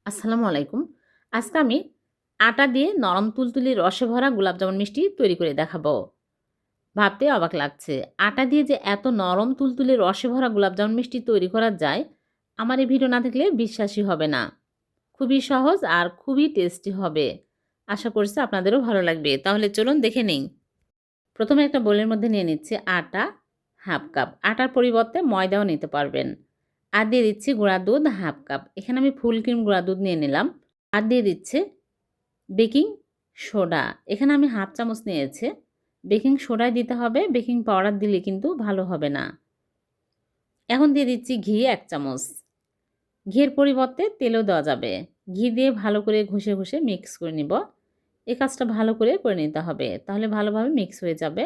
আসসালামু আলাইকুম। আজকে আমি আটা দিয়ে নরম তুলতুলে রসে ভরা গোলাপজামুন মিষ্টি তৈরি করে দেখাবো। ভাবতে অবাক লাগছে। আটা দিয়ে যে এত নরম তুলতুলে রসে ভরা গোলাপজামুন মিষ্টি তৈরি করা যায়, আমার এই ভিডিও না দেখলে বিশ্বাসই হবে না। খুবই সহজ আর খুবই টেস্টি হবে। আশা করছি আপনাদেরও ভালো লাগবে। তাহলে চলুন দেখে নেই। প্রথমে একটা বোলের মধ্যে নিয়ে নিচ্ছি আটা হাফ কাপ। আটার পরিবর্তে ময়দাও নিতে পারবেন। আর দিয়ে দিচ্ছি গুঁড়া দুধ হাফ কাপ। এখানে আমি ফুল ক্রিম গুঁড়া দুধ নিয়ে নিলাম। আর দিয়ে দিচ্ছে বেকিং সোডা। এখানে আমি হাফ চামচ নিয়েছি। বেকিং সোডাই দিতে হবে, বেকিং পাউডার দিলে কিন্তু ভালো হবে না। এখন দিয়ে দিচ্ছি ঘি ১ চামচ। ঘিয়ের পরিবর্তে তেলও দেওয়া যাবে। ঘি দিয়ে ভালো করে ঘষে ঘষে মিক্স করে নিব। এই কাজটা ভালো করে নিতে হবে, তাহলে ভালোভাবে মিক্স হয়ে যাবে।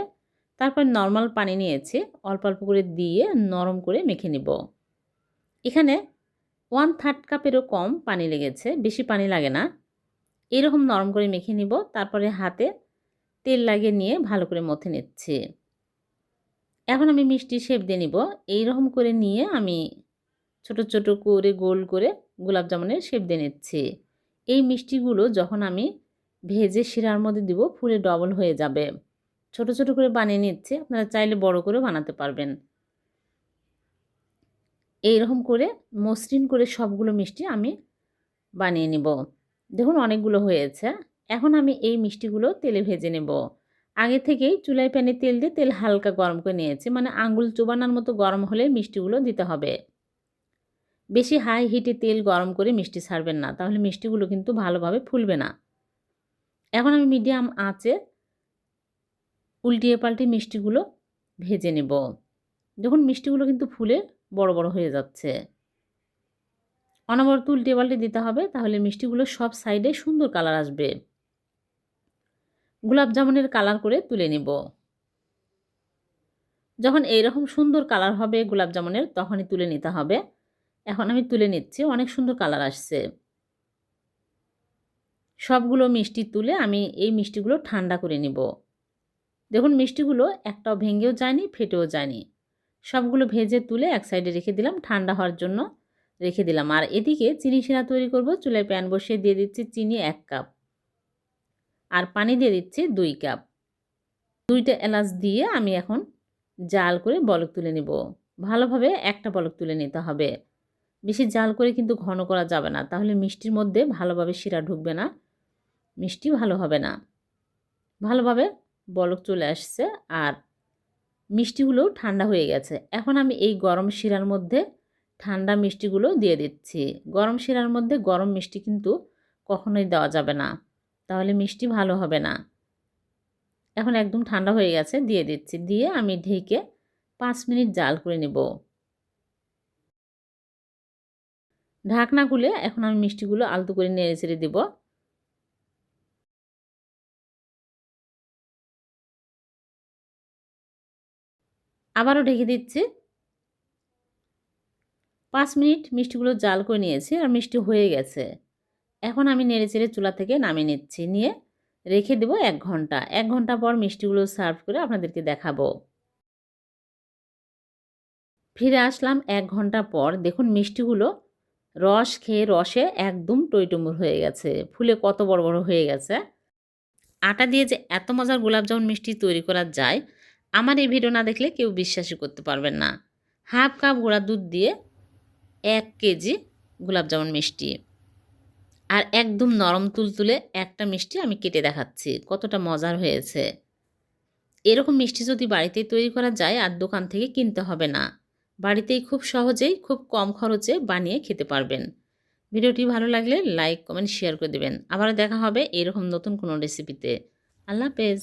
তারপর নর্মাল পানি নিয়েছি, অল্প অল্প করে দিয়ে নরম করে মেখে নিব। এখানে 1/3 কাপেরও কম পানি লেগেছে, বেশি পানি লাগে না। এরকম নরম করে মেখে নিব। তারপরে হাতে তেল লাগিয়ে নিয়ে ভালো করে মথে নিচ্ছি। এখন আমি মিষ্টির শেপ দিয়ে নিব। এইরকম করে নিয়ে আমি ছোট ছোট করে গোল করে গোলাপ জামুনের শেপ দিয়ে নিচ্ছি। এই মিষ্টিগুলো যখন আমি ভেজে শিরার মধ্যে দিব, ফুলে ডবল হয়ে যাবে। ছোট ছোট করে বানিয়ে নিচ্ছি, আপনারা চাইলে বড় করেও বানাতে পারবেন। এইরকম করে মসৃণ করে সবগুলো মিষ্টি আমি বানিয়ে নিব। দেখুন অনেকগুলো হয়েছে। এখন আমি এই মিষ্টিগুলো তেলে ভেজে নেব। আগে থেকেই চুলায় প্যানে তেল দিয়ে তেল হালকা গরম করে নিয়েছি, মানে আঙ্গুল চোবানোর মতো গরম হলে মিষ্টিগুলো দিতে হবে। বেশি হাই হিটে তেল গরম করে মিষ্টি ছাড়বেন না, তাহলে মিষ্টিগুলো কিন্তু ভালোভাবে ফুলবে না। এখন আমি মিডিয়াম আঁচে উল্টিয়ে পাল্টে মিষ্টিগুলো ভেজে নেব। দেখুন মিষ্টিগুলো কিন্তু ফুলে বড় বড় হয়ে যাচ্ছে। অনবরত উল্টে পাল্টে দিতে হবে, তাহলে মিষ্টিগুলো সব সাইডে সুন্দর কালার আসবে। গোলাপ জামুনের কালার করে তুলে নিব। যখন এইরকম সুন্দর কালার হবে গোলাপ জামুনের, তখনই তুলে নিতে হবে। এখন আমি তুলে নিচ্ছি, অনেক সুন্দর কালার আসছে। সবগুলো মিষ্টি তুলে আমি এই মিষ্টিগুলো ঠান্ডা করে নিব। দেখুন মিষ্টিগুলো একটাও ভেঙেও যায়নি, ফেটেও যায়নি। সবগুলো ভেজে তুলে এক সাইডে রেখে দিলাম, ঠান্ডা হওয়ার জন্য রেখে দিলাম। আর এদিকে চিনি শিরা তৈরি করব। চুলায় প্যান বসিয়ে দিয়ে দিচ্ছি চিনি 1 কাপ আর পানি দিয়ে দিচ্ছি 2 কাপ। 2টা এলাচ দিয়ে আমি এখন জাল করে বলক তুলে নিব। ভালোভাবে একটা বলক তুলে নিতে হবে। বেশি জাল করে কিন্তু ঘন করা যাবে না, তাহলে মিষ্টির মধ্যে ভালোভাবে শিরা ঢুকবে না, মিষ্টি ভালো হবে না। ভালোভাবে বলক চলে আসছে আর মিষ্টিগুলোও ঠান্ডা হয়ে গেছে। এখন আমি এই গরম শিরার মধ্যে ঠান্ডা মিষ্টিগুলো দিয়ে দিচ্ছি। গরম শিরার মধ্যে গরম মিষ্টি কিন্তু কখনোই দেওয়া যাবে না, তাহলে মিষ্টি ভালো হবে না। এখন একদম ঠান্ডা হয়ে গেছে, দিয়ে দিচ্ছি। দিয়ে আমি ঢেকে 5 মিনিট জাল করে নেব। ঢাকনা খুলে এখন আমি মিষ্টিগুলো আলতো করে নেড়ে চেড়ে দেব। আবারও ঢেকে দিচ্ছি। 5 মিনিট মিষ্টিগুলো জাল করে নিয়েছি আর মিষ্টি হয়ে গেছে। এখন আমি নেড়ে চেড়ে চুলা থেকে নামিয়ে নিচ্ছি, নিয়ে রেখে দেব 1 ঘন্টা। 1 ঘন্টা পর মিষ্টিগুলো সার্ভ করে আপনাদেরকে দেখাবো। ফিরে আসলাম 1 ঘন্টা পর। দেখুন মিষ্টিগুলো রস খেয়ে রসে একদম টইটুম্বুর হয়ে গেছে। ফুলে কত বড় বড় হয়ে গেছে। আটা দিয়ে যে এত মজার গোলাপজামুন মিষ্টি তৈরি করা যায়, আমার এই ভিডিও না দেখলে কেউ বিশ্বাসই করতে পারবেন না। হাফ কাপ গুঁড়া দুধ দিয়ে 1 কেজি গোলাপজামুন মিষ্টি আর একদম নরম তুলতুলে একটা মিষ্টি আমি কেটে দেখাচ্ছি কতটা মজার হয়েছে। এরকম মিষ্টি যদি বাড়িতেই তৈরি করা যায় আর দোকান থেকে কিনতে হবে না, বাড়িতেই খুব সহজেই খুব কম খরচে বানিয়ে খেতে পারবেন। ভিডিওটি ভালো লাগলে লাইক কমেন্ট শেয়ার করে দেবেন। আবার দেখা হবে এরকম নতুন কোনো রেসিপিতে। আল্লাহ হাফেজ।